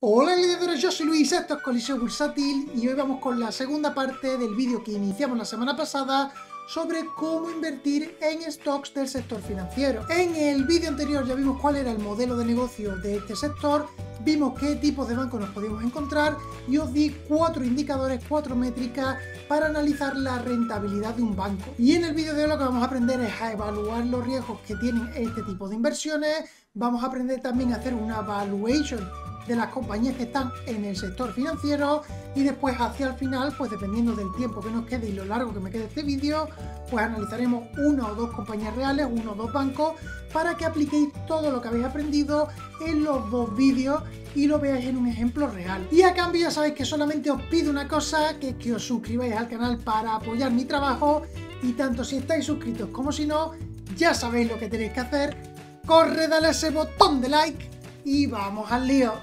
Hola gladiadores, yo soy Luis, esto es Coliseo Bursátil y hoy vamos con la segunda parte del vídeo que iniciamos la semana pasada sobre cómo invertir en stocks del sector financiero. En el vídeo anterior ya vimos cuál era el modelo de negocio de este sector, vimos qué tipos de bancos nos podíamos encontrar y os di 4 indicadores, 4 métricas para analizar la rentabilidad de un banco. Y en el vídeo de hoy lo que vamos a aprender es a evaluar los riesgos que tienen este tipo de inversiones, vamos a aprender también a hacer una valuation de las compañías que están en el sector financiero y después hacia el final, pues dependiendo del tiempo que nos quede y lo largo que me quede este vídeo, pues analizaremos una o dos compañías reales, uno o dos bancos, para que apliquéis todo lo que habéis aprendido en los dos vídeos y lo veáis en un ejemplo real. Y a cambio ya sabéis que solamente os pido una cosa, que es que os suscribáis al canal para apoyar mi trabajo, y tanto si estáis suscritos como si no, ya sabéis lo que tenéis que hacer. Corre, dale a ese botón de like y vamos al lío.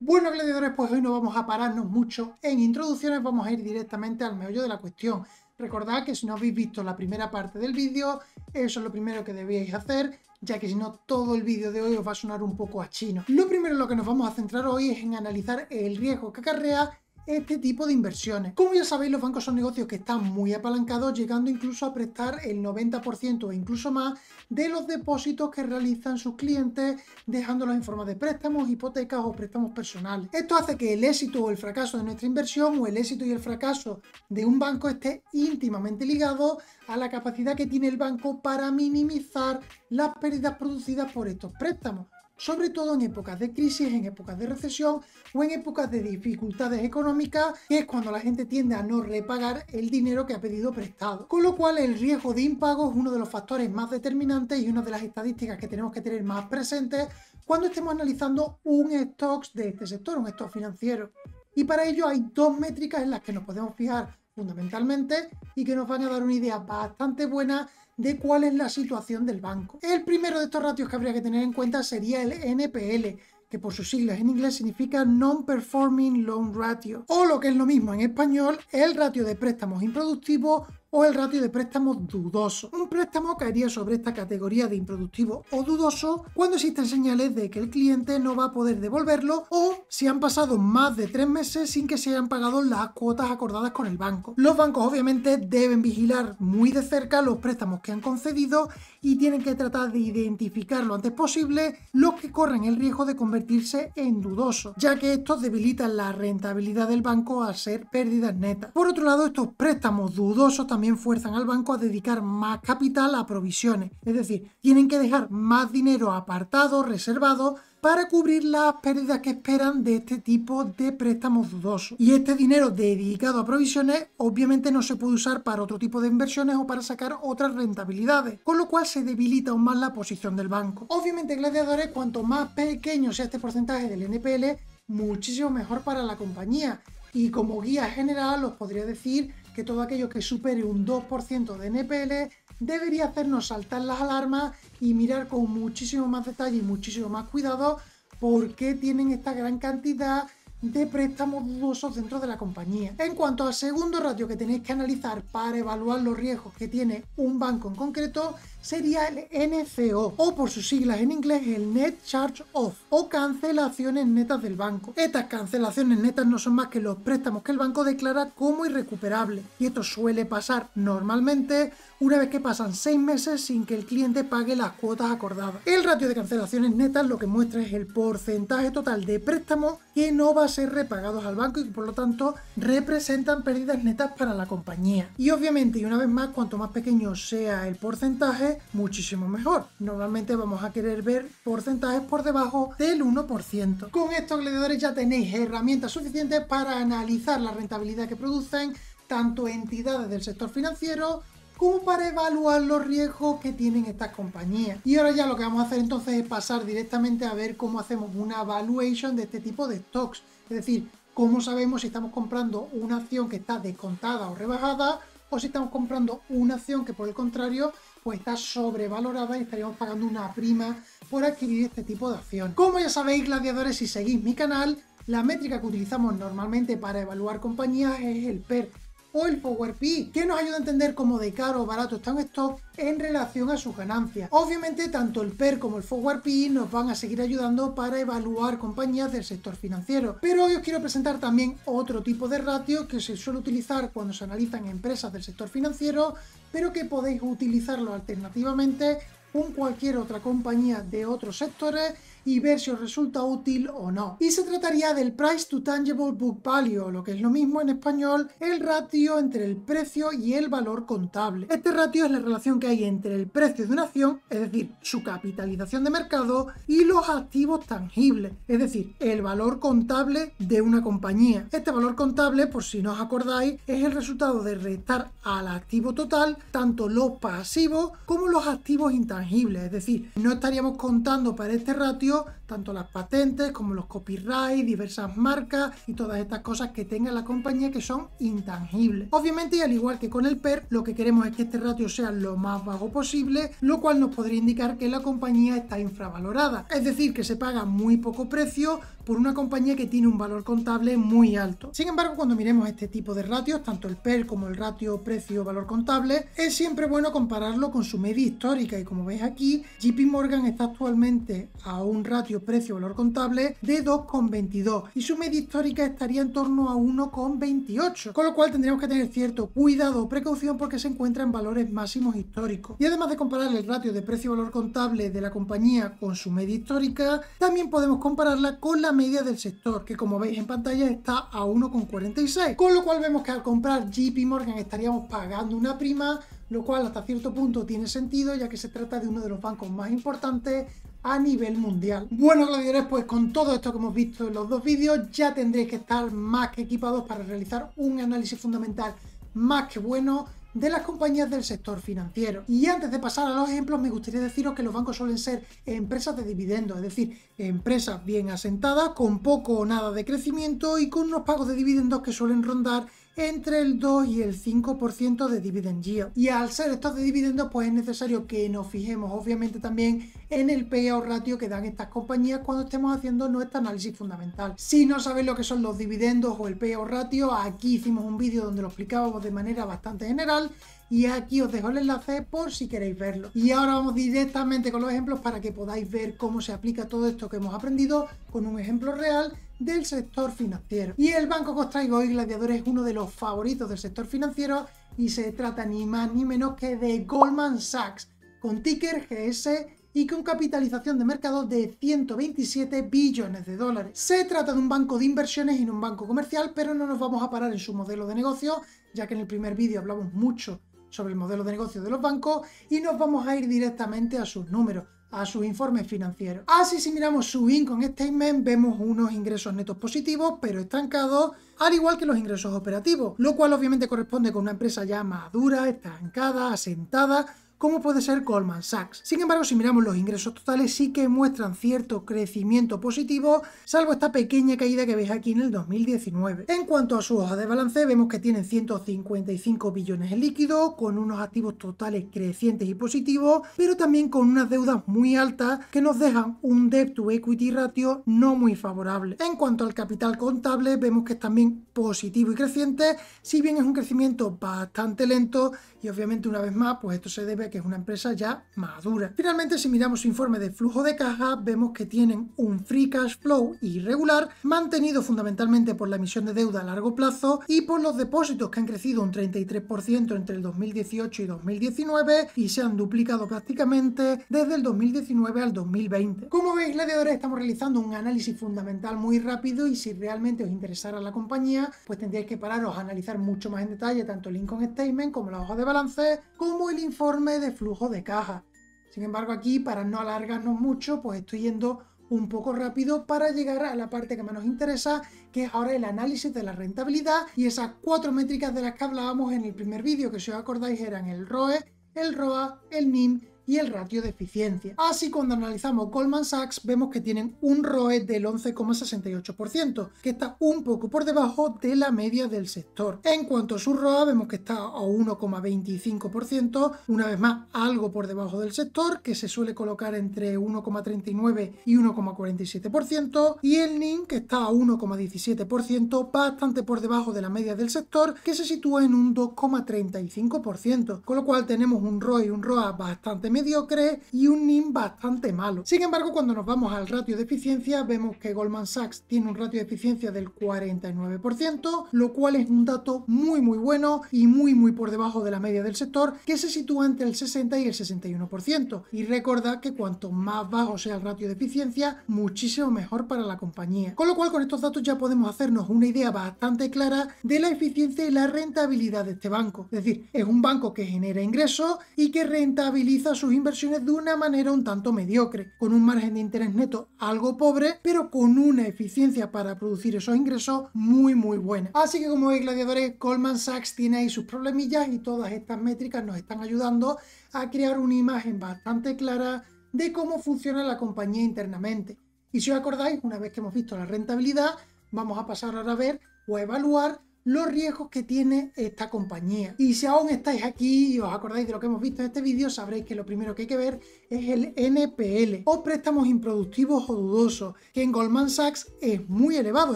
Bueno, gladiadores, pues hoy no vamos a pararnos mucho en introducciones, vamos a ir directamente al meollo de la cuestión. Recordad que si no habéis visto la primera parte del vídeo, eso es lo primero que debíais hacer, ya que si no todo el vídeo de hoy os va a sonar un poco a chino. Lo primero en lo que nos vamos a centrar hoy es en analizar el riesgo que acarrea este tipo de inversiones. Como ya sabéis, los bancos son negocios que están muy apalancados, llegando incluso a prestar el 90% o incluso más de los depósitos que realizan sus clientes, dejándolos en forma de préstamos, hipotecas o préstamos personales. Esto hace que el éxito o el fracaso de nuestra inversión o el éxito y el fracaso de un banco esté íntimamente ligado a la capacidad que tiene el banco para minimizar las pérdidas producidas por estos préstamos, sobre todo en épocas de crisis, en épocas de recesión o en épocas de dificultades económicas, que es cuando la gente tiende a no repagar el dinero que ha pedido prestado. Con lo cual el riesgo de impago es uno de los factores más determinantes y una de las estadísticas que tenemos que tener más presentes cuando estemos analizando un stock de este sector, un stock financiero. Y para ello hay dos métricas en las que nos podemos fijar fundamentalmente y que nos van a dar una idea bastante buena de cuál es la situación del banco. El primero de estos ratios que habría que tener en cuenta sería el NPL, que por sus siglas en inglés significa Non-Performing Loan Ratio, o lo que es lo mismo en español, el ratio de préstamos improductivos o el ratio de préstamos dudosos. Un préstamo caería sobre esta categoría de improductivo o dudoso cuando existen señales de que el cliente no va a poder devolverlo o si han pasado más de 3 meses sin que se hayan pagado las cuotas acordadas con el banco. Los bancos obviamente deben vigilar muy de cerca los préstamos que han concedido y tienen que tratar de identificar lo antes posible los que corren el riesgo de convertirse en dudosos, ya que estos debilitan la rentabilidad del banco al ser pérdidas netas. Por otro lado, estos préstamos dudosos también fuerzan al banco a dedicar más capital a provisiones, es decir, tienen que dejar más dinero apartado, reservado, para cubrir las pérdidas que esperan de este tipo de préstamos dudosos. Y este dinero dedicado a provisiones obviamente no se puede usar para otro tipo de inversiones o para sacar otras rentabilidades, con lo cual se debilita aún más la posición del banco. Obviamente, gladiadores, cuanto más pequeño sea este porcentaje del NPL, muchísimo mejor para la compañía. Y como guía general os podría decir que todo aquello que supere un 2% de NPL debería hacernos saltar las alarmas y mirar con muchísimo más detalle y muchísimo más cuidado por qué tienen esta gran cantidad de préstamos dudosos dentro de la compañía. En cuanto al segundo ratio que tenéis que analizar para evaluar los riesgos que tiene un banco en concreto, sería el NCO, o por sus siglas en inglés el Net Charge Off, o cancelaciones netas del banco. Estas cancelaciones netas no son más que los préstamos que el banco declara como irrecuperables, y esto suele pasar normalmente una vez que pasan 6 meses sin que el cliente pague las cuotas acordadas. El ratio de cancelaciones netas lo que muestra es el porcentaje total de préstamos que no va a ser repagados al banco y que por lo tanto representan pérdidas netas para la compañía. Y obviamente, y una vez más, cuanto más pequeño sea el porcentaje, muchísimo mejor. Normalmente vamos a querer ver porcentajes por debajo del 1%. Con estos gladiadores ya tenéis herramientas suficientes para analizar la rentabilidad que producen tanto entidades del sector financiero como para evaluar los riesgos que tienen estas compañías. Y ahora ya lo que vamos a hacer entonces es pasar directamente a ver cómo hacemos una valuation de este tipo de stocks. Es decir, cómo sabemos si estamos comprando una acción que está descontada o rebajada o si estamos comprando una acción que por el contrario pues está sobrevalorada y estaríamos pagando una prima por adquirir este tipo de acción. Como ya sabéis, gladiadores, si seguís mi canal, La métrica que utilizamos normalmente para evaluar compañías es el PER o el Forward PE, que nos ayuda a entender cómo de caro o barato está un stock en relación a sus ganancias. Obviamente, tanto el PER como el Forward PE nos van a seguir ayudando para evaluar compañías del sector financiero. Pero hoy os quiero presentar también otro tipo de ratio que se suele utilizar cuando se analizan empresas del sector financiero, pero que podéis utilizarlo alternativamente con cualquier otra compañía de otros sectores y ver si os resulta útil o no. Y se trataría del Price to Tangible Book Value, o lo que es lo mismo en español, el ratio entre el precio y el valor contable. Este ratio es la relación que hay entre el precio de una acción, es decir, su capitalización de mercado, y los activos tangibles, es decir, el valor contable de una compañía. Este valor contable, por si no os acordáis, es el resultado de restar al activo total tanto los pasivos como los activos intangibles, es decir, no estaríamos contando para este ratio tanto las patentes como los copyrights, diversas marcas y todas estas cosas que tenga la compañía que son intangibles. Obviamente, y al igual que con el PER, lo que queremos es que este ratio sea lo más bajo posible, lo cual nos podría indicar que la compañía está infravalorada, es decir, que se paga muy poco precio por una compañía que tiene un valor contable muy alto. Sin embargo, cuando miremos este tipo de ratios, tanto el PER como el ratio precio-valor contable, es siempre bueno compararlo con su media histórica, y como veis aquí, JP Morgan está actualmente a un ratio precio-valor contable de 2,22 y su media histórica estaría en torno a 1,28, con lo cual tendríamos que tener cierto cuidado o precaución porque se encuentra en valores máximos históricos. Y además de comparar el ratio de precio-valor contable de la compañía con su media histórica, también podemos compararla con la media del sector, que como veis en pantalla está a 1,46, con lo cual vemos que al comprar JP Morgan estaríamos pagando una prima, lo cual hasta cierto punto tiene sentido, ya que se trata de uno de los bancos más importantes a nivel mundial. Bueno, gladiadores, pues con todo esto que hemos visto en los dos vídeos, ya tendréis que estar más que equipados para realizar un análisis fundamental más que bueno de las compañías del sector financiero. Y antes de pasar a los ejemplos, me gustaría deciros que los bancos suelen ser empresas de dividendos, es decir, empresas bien asentadas, con poco o nada de crecimiento y con unos pagos de dividendos que suelen rondar entre el 2 y el 5% de dividend yield. Y al ser estos de dividendos, pues es necesario que nos fijemos obviamente también en el payout ratio que dan estas compañías cuando estemos haciendo nuestro análisis fundamental. Si no sabéis lo que son los dividendos o el payout ratio, aquí hicimos un vídeo donde lo explicábamos de manera bastante general y aquí os dejo el enlace por si queréis verlo. Y ahora vamos directamente con los ejemplos para que podáis ver cómo se aplica todo esto que hemos aprendido con un ejemplo real del sector financiero. Y el banco que os traigo hoy, gladiadores, es uno de los favoritos del sector financiero y se trata ni más ni menos que de Goldman Sachs, con ticker GS y con capitalización de mercado de 127 billones de dólares. Se trata de un banco de inversiones y no un banco comercial, pero no nos vamos a parar en su modelo de negocio, ya que en el primer vídeo hablamos mucho sobre el modelo de negocio de los bancos y nos vamos a ir directamente a sus números, a sus informes financieros. Así, si miramos su income statement, vemos unos ingresos netos positivos, pero estancados, al igual que los ingresos operativos, lo cual obviamente corresponde con una empresa ya madura, estancada, asentada, como puede ser Goldman Sachs. Sin embargo, si miramos los ingresos totales, sí que muestran cierto crecimiento positivo, salvo esta pequeña caída que veis aquí en el 2019. En cuanto a su hoja de balance, vemos que tienen 155 billones en líquido, con unos activos totales crecientes y positivos, pero también con unas deudas muy altas que nos dejan un debt to equity ratio no muy favorable. En cuanto al capital contable, vemos que es también positivo y creciente, si bien es un crecimiento bastante lento y obviamente una vez más, pues esto se debe a que es una empresa ya madura. Finalmente, si miramos su informe de flujo de caja, vemos que tienen un free cash flow irregular, mantenido fundamentalmente por la emisión de deuda a largo plazo y por los depósitos que han crecido un 33% entre el 2018 y 2019 y se han duplicado prácticamente desde el 2019 al 2020. Como veis, gladiadores, estamos realizando un análisis fundamental muy rápido y si realmente os interesara la compañía, pues tendríais que pararos a analizar mucho más en detalle tanto el income statement como la hoja de balance, como el informe de flujo de caja. Sin embargo, aquí, para no alargarnos mucho, pues estoy yendo un poco rápido para llegar a la parte que más nos interesa, que es ahora el análisis de la rentabilidad y esas 4 métricas de las que hablábamos en el primer vídeo, que si os acordáis eran el ROE, el ROA, el NIM y el ratio de eficiencia. Así, cuando analizamos Goldman Sachs, vemos que tienen un ROE del 11,68%, que está un poco por debajo de la media del sector. En cuanto a su ROA, vemos que está a 1,25%, una vez más algo por debajo del sector, que se suele colocar entre 1,39 y 1,47%, y el NIM, que está a 1,17%, bastante por debajo de la media del sector, que se sitúa en un 2,35%, con lo cual tenemos un ROE y un ROA bastante mediocre y un NIM bastante malo. Sin embargo, cuando nos vamos al ratio de eficiencia, vemos que Goldman Sachs tiene un ratio de eficiencia del 49%, lo cual es un dato muy bueno y muy por debajo de la media del sector, que se sitúa entre el 60 y el 61%. Y recordad que cuanto más bajo sea el ratio de eficiencia, muchísimo mejor para la compañía. Con lo cual, con estos datos ya podemos hacernos una idea bastante clara de la eficiencia y la rentabilidad de este banco. Es decir, es un banco que genera ingresos y que rentabiliza sus inversiones de una manera un tanto mediocre, con un margen de interés neto algo pobre, pero con una eficiencia para producir esos ingresos muy buena. Así que, como veis, gladiadores, Goldman Sachs tiene ahí sus problemillas y todas estas métricas nos están ayudando a crear una imagen bastante clara de cómo funciona la compañía internamente. Y si os acordáis, una vez que hemos visto la rentabilidad, vamos a pasar ahora a ver o a evaluar los riesgos que tiene esta compañía. Y si aún estáis aquí y os acordáis de lo que hemos visto en este vídeo, sabréis que lo primero que hay que ver es el NPL, o préstamos improductivos o dudosos, que en Goldman Sachs es muy elevado,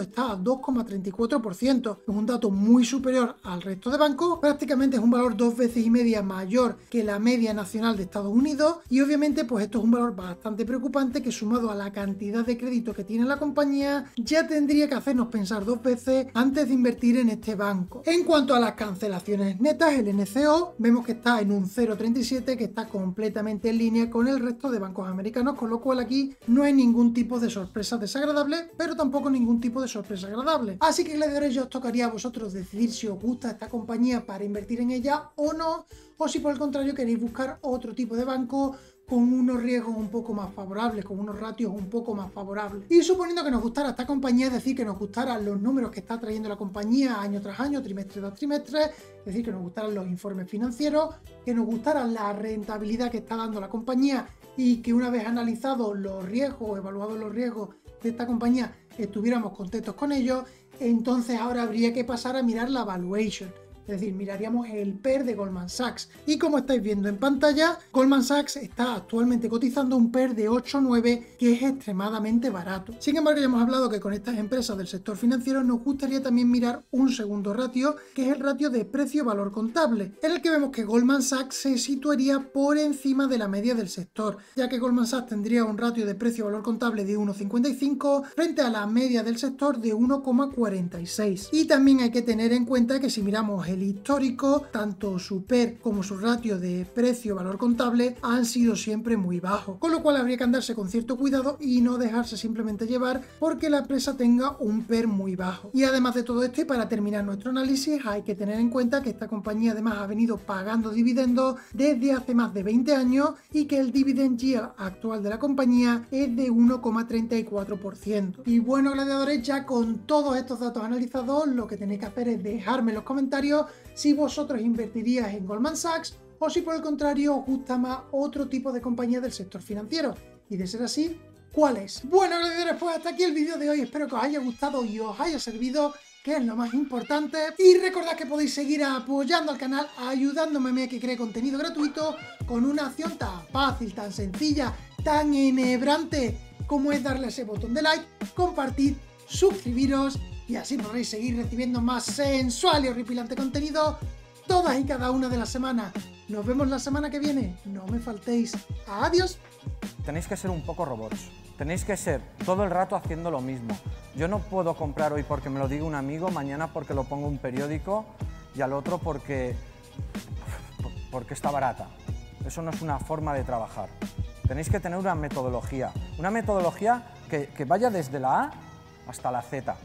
está a 2,34%. Es un dato muy superior al resto de bancos, prácticamente es un valor 2,5 veces mayor que la media nacional de Estados Unidos, y obviamente pues esto es un valor bastante preocupante que, sumado a la cantidad de crédito que tiene la compañía, ya tendría que hacernos pensar dos veces antes de invertir en este banco. En cuanto a las cancelaciones netas, el NCO, vemos que está en un 0,37, que está completamente en línea con el resto de bancos americanos, con lo cual aquí no hay ningún tipo de sorpresa desagradable, pero tampoco ningún tipo de sorpresa agradable. Así que, gladiadores, ya os tocaría a vosotros decidir si os gusta esta compañía para invertir en ella o no, o si por el contrario queréis buscar otro tipo de banco con unos riesgos un poco más favorables, con unos ratios un poco más favorables. Y suponiendo que nos gustara esta compañía, es decir, que nos gustaran los números que está trayendo la compañía año tras año, trimestre tras trimestre, es decir, que nos gustaran los informes financieros, que nos gustara la rentabilidad que está dando la compañía, y que una vez analizados los riesgos, evaluados los riesgos de esta compañía, estuviéramos contentos con ellos, entonces ahora habría que pasar a mirar la valuation. Es decir, miraríamos el PER de Goldman Sachs. Y como estáis viendo en pantalla, Goldman Sachs está actualmente cotizando un PER de 8,9, que es extremadamente barato. Sin embargo, ya hemos hablado que con estas empresas del sector financiero nos gustaría también mirar un segundo ratio, que es el ratio de precio-valor contable, en el que vemos que Goldman Sachs se situaría por encima de la media del sector, ya que Goldman Sachs tendría un ratio de precio-valor contable de 1,55 frente a la media del sector de 1,46. Y también hay que tener en cuenta que si miramos el histórico, tanto su PER como su ratio de precio-valor contable han sido siempre muy bajos, con lo cual habría que andarse con cierto cuidado y no dejarse simplemente llevar porque la empresa tenga un PER muy bajo. Y además de todo esto, y para terminar nuestro análisis, hay que tener en cuenta que esta compañía además ha venido pagando dividendos desde hace más de 20 años y que el dividend yield actual de la compañía es de 1,34%. Y bueno, gladiadores, ya con todos estos datos analizados, lo que tenéis que hacer es dejarme en los comentarios si vosotros invertiríais en Goldman Sachs o si por el contrario os gusta más otro tipo de compañía del sector financiero. Y de ser así, ¿cuál es? Bueno, gladiadores, pues hasta aquí el vídeo de hoy. Espero que os haya gustado y os haya servido, que es lo más importante. Y recordad que podéis seguir apoyando al canal, ayudándome a que cree contenido gratuito, con una acción tan fácil, tan sencilla, tan enhebrante como es darle ese botón de like, compartir, suscribiros, y así podréis seguir recibiendo más sensual y horripilante contenido todas y cada una de las semanas. Nos vemos la semana que viene. No me faltéis. ¡Adiós! Tenéis que ser un poco robots. Tenéis que ser todo el rato haciendo lo mismo. Yo no puedo comprar hoy porque me lo diga un amigo, mañana porque lo pongo en un periódico y al otro porque está barata. Eso no es una forma de trabajar. Tenéis que tener una metodología que vaya desde la A hasta la Z.